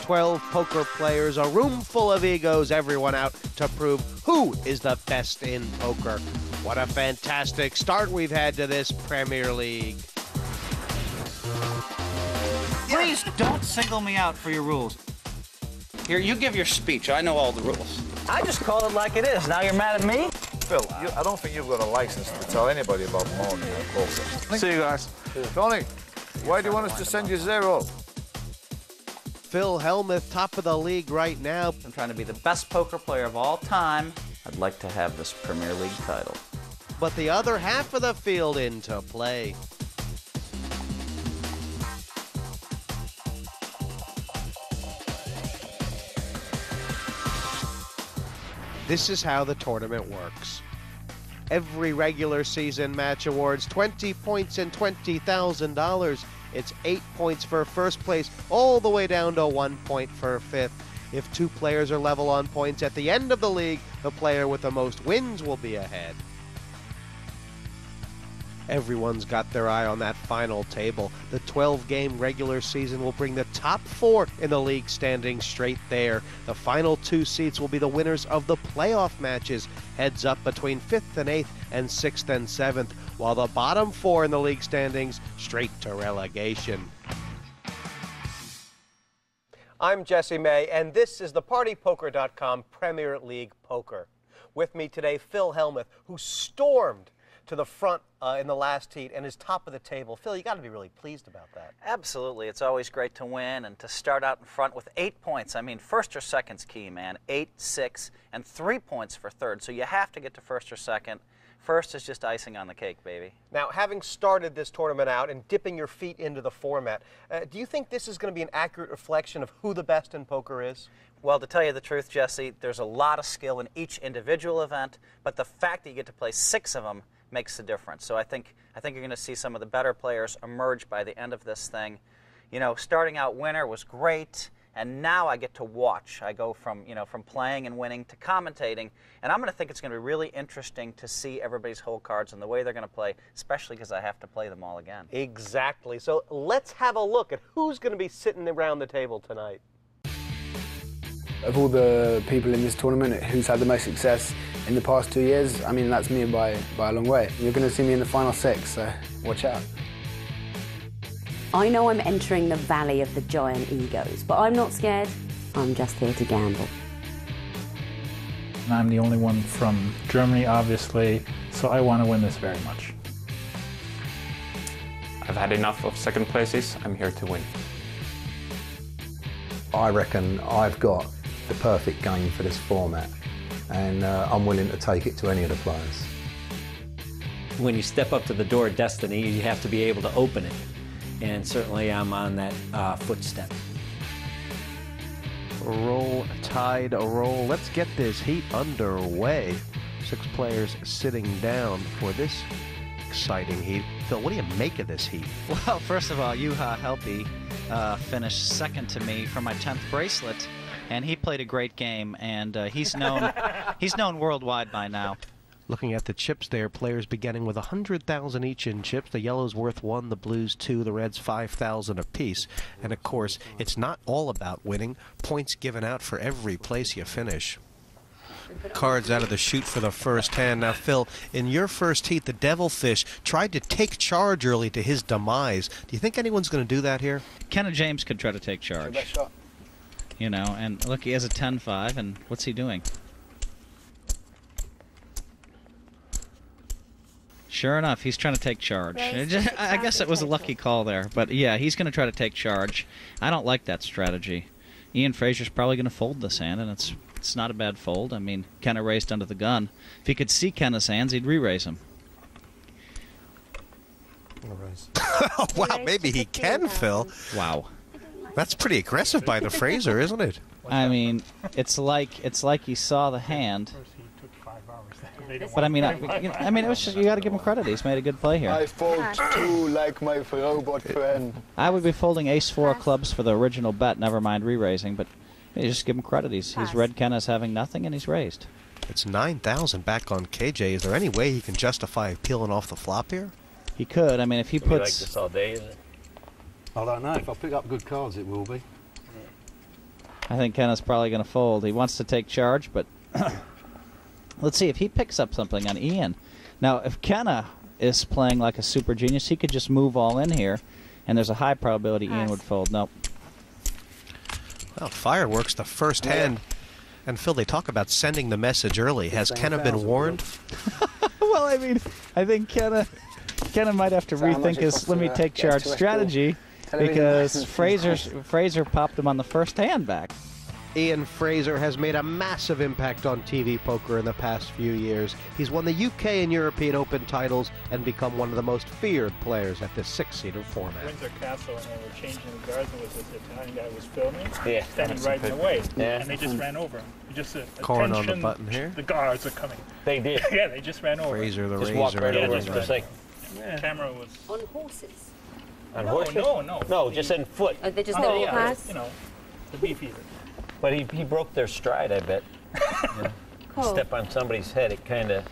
12 poker players, a room full of egos, everyone out to prove who is the best in poker. What a fantastic start we've had to this Premier League. Please don't single me out for your rules. Here, you give your speech. I know all the rules. I just called it like it is. Now you're mad at me? Phil, I don't think you've got a license to tell anybody about morning or poker. See you guys. Tony, why do you want us to send you 0? Phil Hellmuth, top of the league right now. I'm trying to be the best poker player of all time. I'd like to have this Premier League title. But the other half of the field into play. This is how the tournament works. Every regular season match awards 20 points and $20,000. It's 8 points for first place, all the way down to 1 point for fifth. If two players are level on points at the end of the league, the player with the most wins will be ahead. Everyone's got their eye on that final table. The 12-game regular season will bring the top 4 in the league standings straight there. The final 2 seats will be the winners of the playoff matches, heads up between 5th and 8th and 6th and 7th, while the bottom 4 in the league standings straight to relegation. I'm Jesse May, and this is the PartyPoker.com Premier League Poker. With me today, Phil Hellmuth, who stormed to the front in the last heat and is top of the table. Phil, you got to be really pleased about that. Absolutely. It's always great to win and to start out in front with 8 points. I mean, first or second's key, man. 8, 6, and 3 points for third. So you have to get to first or second. First is just icing on the cake, baby. Now, having started this tournament out and dipping your feet into the format, do you think this is going to be an accurate reflection of who the best in poker is? Well, to tell you the truth, Jesse, there's a lot of skill in each individual event, but the fact that you get to play 6 of them makes the difference. So I think you're going to see some of the better players emerge by the end of this thing. You know, starting out winner was great, and now I get to watch. I go from playing and winning to commentating, and I'm going to think it's going to be really interesting to see everybody's whole cards and the way they're going to play, especially because I have to play them all again. Exactly. So let's have a look at who's going to be sitting around the table tonight. Of all the people in this tournament, who's had the most success in the past 2 years, I mean, that's me by a long way. You're going to see me in the final 6, so watch out. I know I'm entering the valley of the giant egos, but I'm not scared. I'm just here to gamble. And I'm the only one from Germany, obviously, so I want to win this very much. I've had enough of second places. I'm here to win. I reckon I've got the perfect game for this format, and I'm willing to take it to any of the players. When you step up to the door of destiny, you have to be able to open it, and certainly I'm on that footstep. Roll Tide roll. Let's get this heat underway. 6 players sitting down for this exciting heat. Phil, what do you make of this heat? Well, first of all, Juha Helpy finished second to me for my 10th bracelet, and he played a great game, and he's known worldwide by now. Looking at the chips there, players beginning with 100,000 each in chips. The yellow's worth 1, the blue's 2, the red's 5,000 apiece. And of course, it's not all about winning. Points given out for every place you finish. Cards out of the chute for the first hand. Now, Phil, in your first heat, the Devilfish tried to take charge early to his demise. Do you think anyone's going to do that here? Kenna James could try to take charge. Best shot. You know, and look, he has a 10-5, and what's he doing? Sure enough, he's trying to take charge. I guess it was a lucky call there, but yeah, he's going to try to take charge. I don't like that strategy. Ian Fraser's probably going to fold this hand, and it's not a bad fold. I mean, Kenna raised under the gun. If he could see Kenna's hands, he'd re-raise him. Oh, wow, maybe he can, Phil. Wow. That's pretty aggressive by the Fraser, isn't it? I mean, it's like he saw the hand. But I mean, it was just, you got to give him credit. He's made a good play here. I fold 2 like my robot friend. I would be folding ace-4 clubs for the original bet, never mind re-raising, but you just give him credit. He's read Kenna's having nothing, and he's raised. It's 9,000 back on KJ. Is there any way he can justify peeling off the flop here? He could. I mean, if he puts... like this all day, is it? I don't know. If I pick up good cards, it will be. I think Kenna's probably going to fold. He wants to take charge, but let's see if he picks up something on Ian. Now, if Kenna is playing like a super genius, he could just move all in here, and there's a high probability Ian would fold. Nope. Well, fireworks the first hand. And Phil, they talk about sending the message early. Has Kenna been warned? Well, I mean, I think Kenna might have to rethink his let me take charge strategy because Fraser popped him on the first hand back. Ian Fraser has made a massive impact on TV poker in the past few years. He's won the UK and European Open titles and become one of the most feared players at this six-seater format. Windsor Castle, and they were changing the guards, and this Italian guy was filming, standing right in the way, and they just ran over him. Just Corn on the button here. The guards are coming. They did. Yeah, they just ran over. Fraser the just razor. Walked right over. Just like camera was on horses. On horses? No, just in foot. Oh, they just didn't pass. You know, the beef eater. But he broke their stride, I bet. Cool. Step on somebody's head, it kind of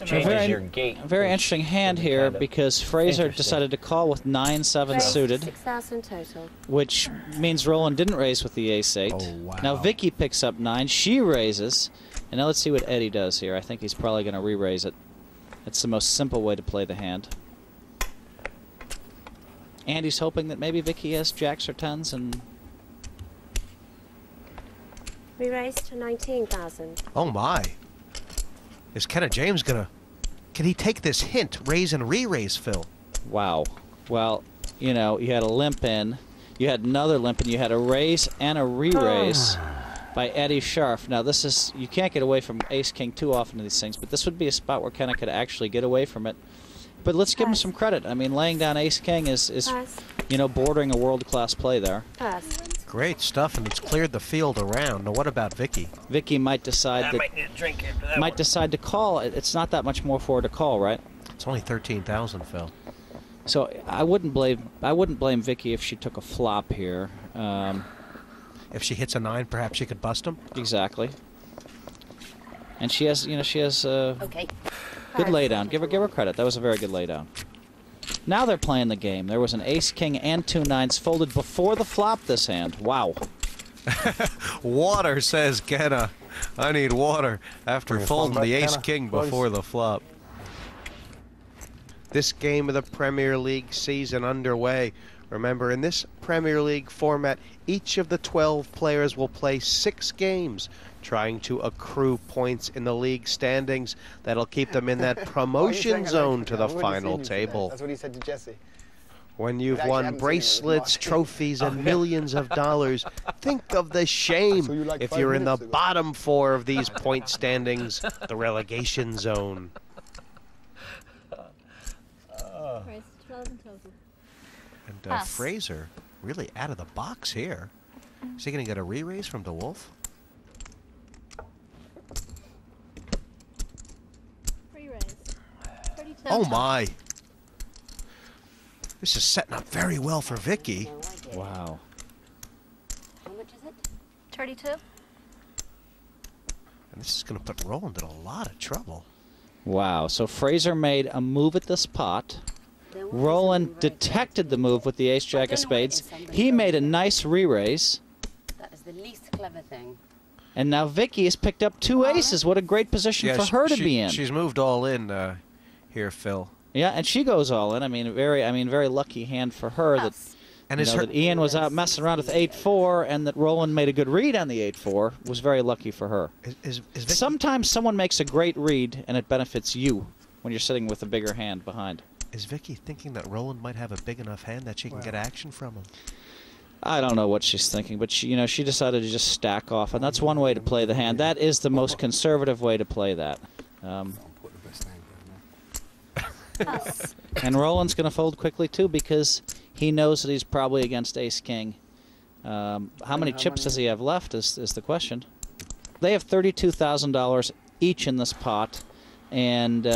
changes your gait. A very interesting hand here because Fraser decided to call with 9-7 suited. 6,000 total. Which means Roland didn't raise with the ace-8. Oh, wow. Now Vicky picks up 9. She raises. And now let's see what Eddie does here. I think he's probably going to re-raise it. It's the most simple way to play the hand. And he's hoping that maybe Vicky has jacks or 10s and... We raised to 19,000. Oh my. Is Kenna James gonna... Can he take this hint? Raise and re-raise, Phil. Wow. Well, you know, you had a limp in. You had another limp in. You had a raise and a re-raise by Eddie Scharf. Now this is... You can't get away from ace-king too often in these things, but this would be a spot where Kenna could actually get away from it. But let's give him some credit. I mean, laying down ace-king is you know, bordering a world-class play there. Great stuff, and it's cleared the field around. Now, what about Vicky? Vicky might decide might need a drink after that might one. decide to call. It's not that much more for her to call, right? It's only 13,000, Phil. So I wouldn't blame Vicky if she took a flop here. If she hits a 9, perhaps she could bust him. Exactly. And she has, you know, Okay. Good laydown. Give her credit. That was a very good laydown. Now they're playing the game. There was an ace-king and 2 9s folded before the flop this hand. Wow. Water, says Kenna. I need water after folding the ace-king before the flop. This game of the Premier League season underway. Remember, in this Premier League format, each of the 12 players will play 6 games, trying to accrue points in the league standings that'll keep them in that promotion zone to the final table. That's what he said to Jesse. When you've won bracelets, trophies, and millions of dollars, think of the shame if you're in the bottom 4 of these point standings, the relegation zone. And Fraser really out of the box here. Is he going to get a re-raise from DeWolf? Oh my! This is setting up very well for Vicky. Wow. How much is it? 32. And this is going to put Roland in a lot of trouble. Wow. So Fraser made a move at this pot. Roland detected the move with the ace-jack of spades. He made a nice re-raise. That is the least clever thing. And now Vicky has picked up 2 aces. What a great position for her to be in. She's moved all in here, Phil. Yeah, and she goes all in. I mean, very lucky hand for her that, that Ian was out messing around with 8-4, and that Roland made a good read on the 8-4 was very lucky for her. Sometimes someone makes a great read, and it benefits you when you're sitting with a bigger hand behind. Is Vicky thinking that Roland might have a big enough hand that she can get action from him? I don't know what she's thinking, but she decided to just stack off, and that's one way to play the hand. That is the most conservative way to play that. And Roland's going to fold quickly too because he knows that he's probably against ace-king. How many chips does he have left is the question. They have $32,000 each in this pot, and